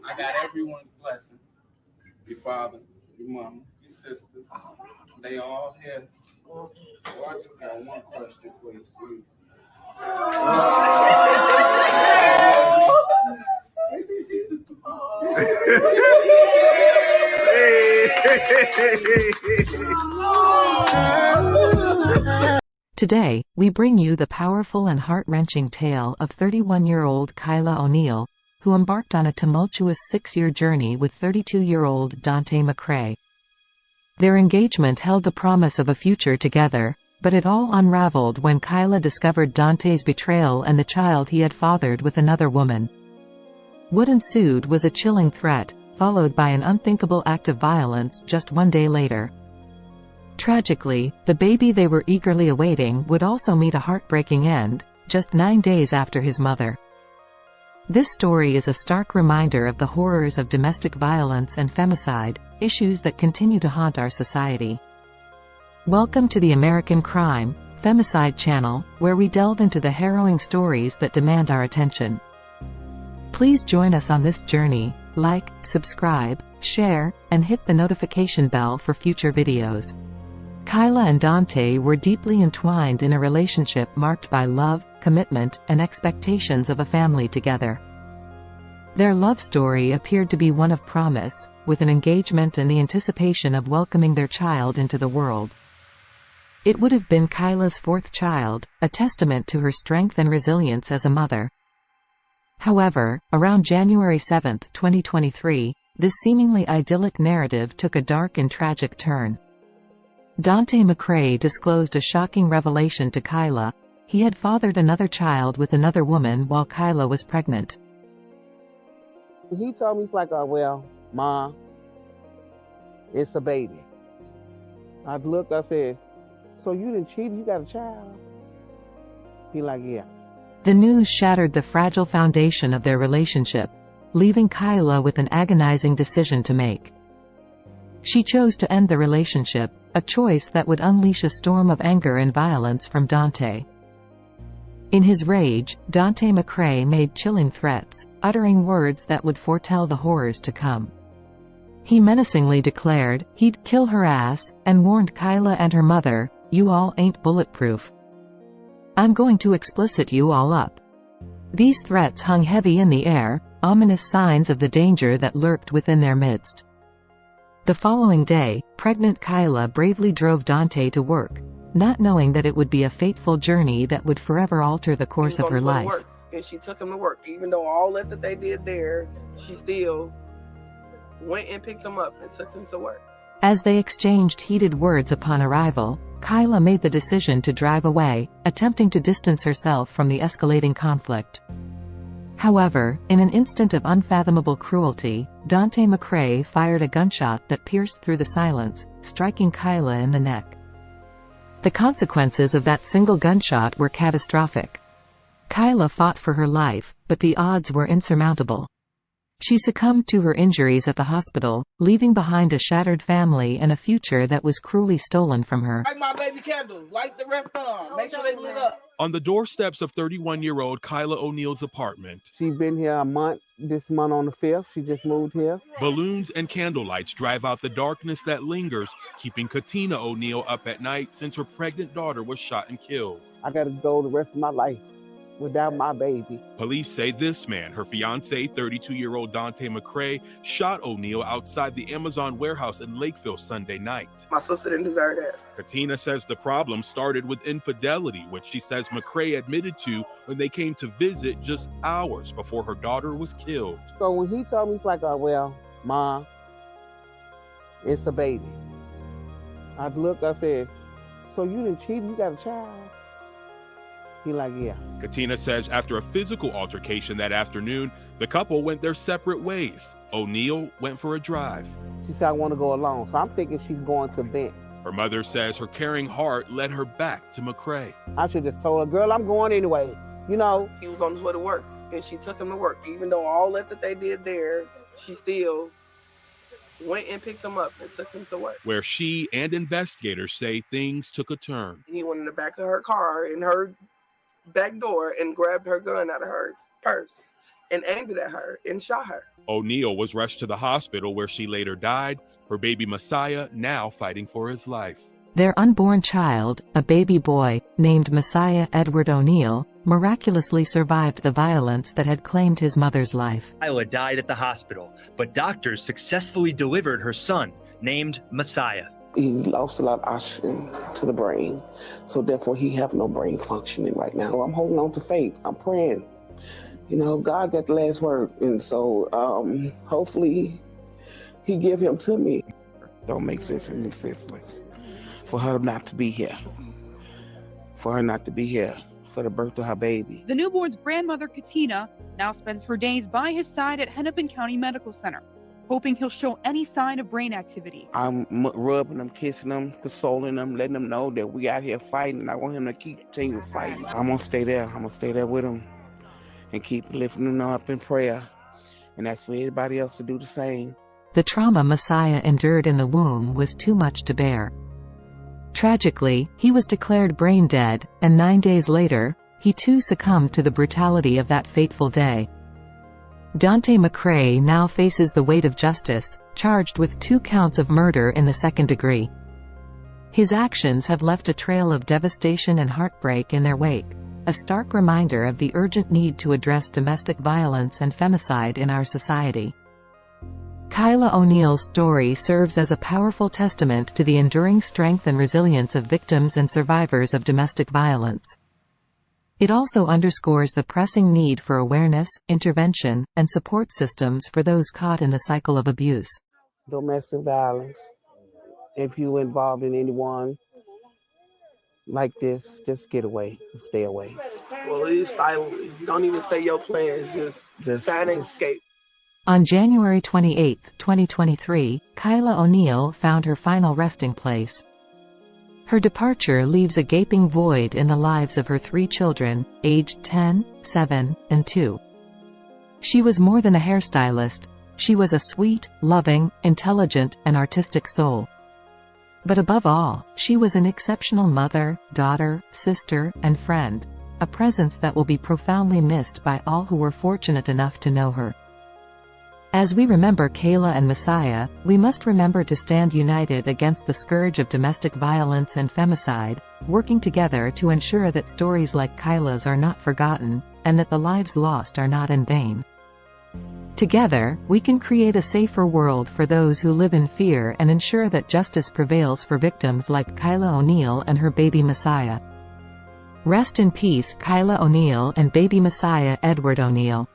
I got everyone's blessing. Your father, your mama, your sisters. They all here. So I just got one question for you, sweet. Today, we bring you the powerful and heart-wrenching tale of 31-year-old Kyla O'Neal, who embarked on a tumultuous 6-year journey with 32-year-old Donte McCray. Their engagement held the promise of a future together, but it all unraveled when Kyla discovered Donte's betrayal and the child he had fathered with another woman. What ensued was a chilling threat, followed by an unthinkable act of violence just one day later. Tragically, the baby they were eagerly awaiting would also meet a heartbreaking end, just 9 days after his mother. This story is a stark reminder of the horrors of domestic violence and femicide, issues that continue to haunt our society. Welcome to the American Crime, Femicide channel, where we delve into the harrowing stories that demand our attention. Please join us on this journey, like, subscribe, share, and hit the notification bell for future videos. Kyla and Donte were deeply entwined in a relationship marked by love, commitment, and expectations of a family together. Their love story appeared to be one of promise, with an engagement and the anticipation of welcoming their child into the world. It would have been Kyla's 4th child, a testament to her strength and resilience as a mother. However, around January 7, 2023, this seemingly idyllic narrative took a dark and tragic turn. Donte McCray disclosed a shocking revelation to Kyla. He had fathered another child with another woman while Kyla was pregnant. He told me, he's like, oh, well, Ma, it's a baby. I looked, I said, so you didn't cheat, you got a child? He like, yeah. The news shattered the fragile foundation of their relationship, leaving Kyla with an agonizing decision to make. She chose to end the relationship, a choice that would unleash a storm of anger and violence from Donte. In his rage, Donte McCray made chilling threats, uttering words that would foretell the horrors to come. He menacingly declared he'd kill her ass, and warned Kyla and her mother, "You all ain't bulletproof. I'm going to explicit you all up." These threats hung heavy in the air, ominous signs of the danger that lurked within their midst. The following day, pregnant Kyla bravely drove Donte to work, not knowing that it would be a fateful journey that would forever alter the course of her life. And she took him to work. Even though all that they did there, she still went and picked him up and took him to work. As they exchanged heated words upon arrival, Kyla made the decision to drive away, attempting to distance herself from the escalating conflict. However, in an instant of unfathomable cruelty, Donte McCray fired a gunshot that pierced through the silence, striking Kyla in the neck. The consequences of that single gunshot were catastrophic. Kyla fought for her life, but the odds were insurmountable. She succumbed to her injuries at the hospital, leaving behind a shattered family and a future that was cruelly stolen from her. Light my baby candles, light the rest on, make sure they lit up. On the doorsteps of 31-year-old Kyla O'Neal's apartment. She's been here a month, this month on the 5th, she just moved here. Balloons and candlelights drive out the darkness that lingers, keeping Kyla O'Neal up at night since her pregnant daughter was shot and killed. I gotta go the rest of my life without my baby. Police say this man, her fiancé, 32-year-old Donte McCray, shot O'Neal outside the Amazon warehouse in Lakeville Sunday night. My sister didn't deserve that. Katina says the problem started with infidelity, which she says McCray admitted to when they came to visit just hours before her daughter was killed. So when he told me, he's like, oh, well, Ma, it's a baby. I looked, I said, so you didn't cheat, you got a child? He like, yeah. Katina says after a physical altercation that afternoon, the couple went their separate ways. O'Neal went for a drive. She said, I want to go alone. So I'm thinking she's going to vent. Her mother says her caring heart led her back to McCray. I should just told her, girl, I'm going anyway. You know, he was on his way to work, and she took him to work. Even though all that they did there, she still went and picked him up and took him to work. Where she and investigators say things took a turn. He went in the back of her car, in her back door, and grabbed her gun out of her purse and aimed it at her and shot her. O'Neal was rushed to the hospital where she later died, her baby Messiah now fighting for his life. Their unborn child, a baby boy, named Messiah Edward O'Neal, miraculously survived the violence that had claimed his mother's life. Kyla died at the hospital, but doctors successfully delivered her son, named Messiah. He lost a lot of oxygen to the brain, so therefore he have no brain functioning right now. I'm holding on to faith. I'm praying. You know, God got the last word, and so hopefully he give him to me. Don't make sense and make senseless for her not to be here. For her not to be here for the birth of her baby. The newborn's grandmother, Katina, now spends her days by his side at Hennepin County Medical Center, hoping he'll show any sign of brain activity. I'm rubbing them, kissing them, consoling them, letting them know that we out here fighting, and I want him to continue fighting. I'm gonna stay there. I'm gonna stay there with him and keep lifting them up in prayer, and ask for everybody else to do the same. The trauma Messiah endured in the womb was too much to bear. Tragically, he was declared brain dead, and 9 days later, he too succumbed to the brutality of that fateful day. Donte McCray now faces the weight of justice, charged with 2 counts of murder in the second degree. His actions have left a trail of devastation and heartbreak in their wake, a stark reminder of the urgent need to address domestic violence and femicide in our society. Kyla O'Neal's story serves as a powerful testament to the enduring strength and resilience of victims and survivors of domestic violence. It also underscores the pressing need for awareness, intervention, and support systems for those caught in the cycle of abuse. Domestic violence. If you're involved in anyone like this, just get away, stay away. Well, leave silently. Don't even say your plans. Just find an escape. On January 28, 2023, Kyla O'Neal found her final resting place. Her departure leaves a gaping void in the lives of her 3 children, aged 10, 7, and 2. She was more than a hairstylist. She was a sweet, loving, intelligent, and artistic soul. But above all, she was an exceptional mother, daughter, sister, and friend, a presence that will be profoundly missed by all who were fortunate enough to know her. As we remember Kyla and Messiah, we must remember to stand united against the scourge of domestic violence and femicide, working together to ensure that stories like Kyla's are not forgotten, and that the lives lost are not in vain. Together, we can create a safer world for those who live in fear and ensure that justice prevails for victims like Kyla O'Neal and her baby Messiah. Rest in peace, Kyla O'Neal and baby Messiah Edward O'Neal.